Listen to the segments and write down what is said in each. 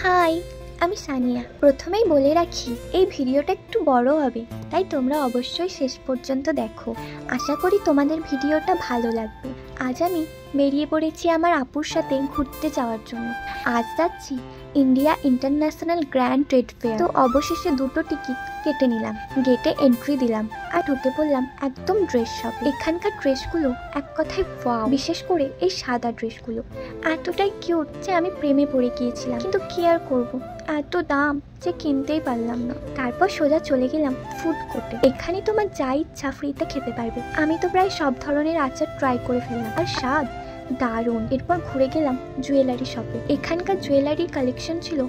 High, আমি সানিয়া। প্রথমেই বলে রাখি, এই ভিডিওটা একটু বড় হবে, তাই তোমরা অবশ্যই শেষ পর্যন্ত দেখো। আশা করি তোমাদের ভিডিওটা ভালো লাগবে। আজ আমি বেরিয়ে পড়েছি আমার আপুর সাথে ঘুরতে যাওয়ার জন্য। আজ যাচ্ছি India international grand trade fair. তো অবশেষে দুটো টিকিট কেটে নিলাম, গেটে এন্ট্রি দিলাম আর ঢুকে পড়লাম একদম ড্রেস শপ। এখানকার ড্রেসগুলো এক কথায় ওয়াও, বিশেষ করে এই সাদা ড্রেসগুলো এতটাই কিউট যে আমি প্রেমে পড়ে গিয়েছিলাম। কিন্তু কি আর করবো, এত দাম যে কিনতেই পারলাম না। তারপর সোজা চলে গেলাম ফুড কোর্টে। এখানে তোমার যা ইচ্ছা ফ্রিতে খেতে পারবে। আমি তো প্রায় সব ধরনের আচার ট্রাই করে ফেললাম, আর স্বাদ দারুণ। এরপর ঘুরে গেলাম জুয়েলারি শপে। এখানকার জুয়েলারির কালেকশন ছিল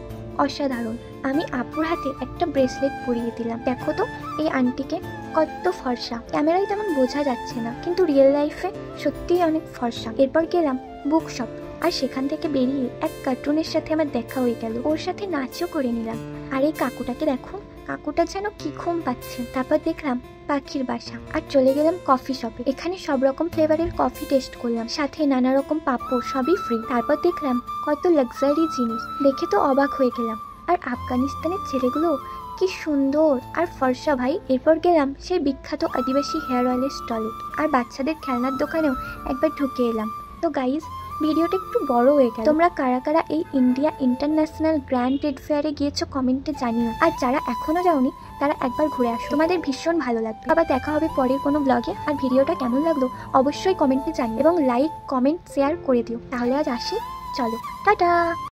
অসাধারণ। আমি আপুর হাতে একটা ব্রেসলেট পরিয়ে দিলাম। দেখো তো এই আন্টিকে কত ফর্সা, ক্যামেরায় তেমন বোঝা যাচ্ছে না, কিন্তু রিয়েল লাইফে সত্যিই অনেক ফর্সা। এরপর গেলাম বুক শপ, আর সেখান থেকে বেরিয়ে এক কার্টুনের সাথে আমার দেখা হয়ে গেল। ওর সাথে নাচও করে নিলাম। আর এই কাকুটাকে দেখো, কাকুটা যেন কি ঘুম পাচ্ছে। তারপর দেখলাম পাখির বাসা, আর চলে গেলাম কফি শপে। এখানে সব রকম ফ্লেভারের কফি টেস্ট করলাম, সাথে নানা রকম পাপড়, সবই ফ্রি। তারপর দেখলাম কত লাক্সারি জিনিস, দেখে তো অবাক হয়ে গেলাম। আর আফগানিস্তানের ছেলেগুলো কি সুন্দর আর ফর্সা ভাই। এরপর গেলাম সেই বিখ্যাত আদিবাসী হেয়ার অয়েলের স্টলে, আর বাচ্চাদের খেলনার দোকানেও একবার ঢুকে এলাম। তো গাইজ, ভিডিওটা একটু বড় হয়ে গেল। তোমরা কারা কারা এই ইন্ডিয়া ইন্টারন্যাশনাল গ্র্যান্ড ট্রেড ফেয়ারে গিয়েছো কমেন্টে জানিও, আর যারা এখনো যাওনি তারা একবার ঘুরে আসো, তোমাদের ভীষণ ভালো লাগবে। আবার দেখা হবে পরের কোনো ব্লগে। আর ভিডিওটা কেমন লাগলো অবশ্যই কমেন্টে জানিও, এবং লাইক, কমেন্ট, শেয়ার করে দিও। তাহলে আজ আসি, চলো টাটা।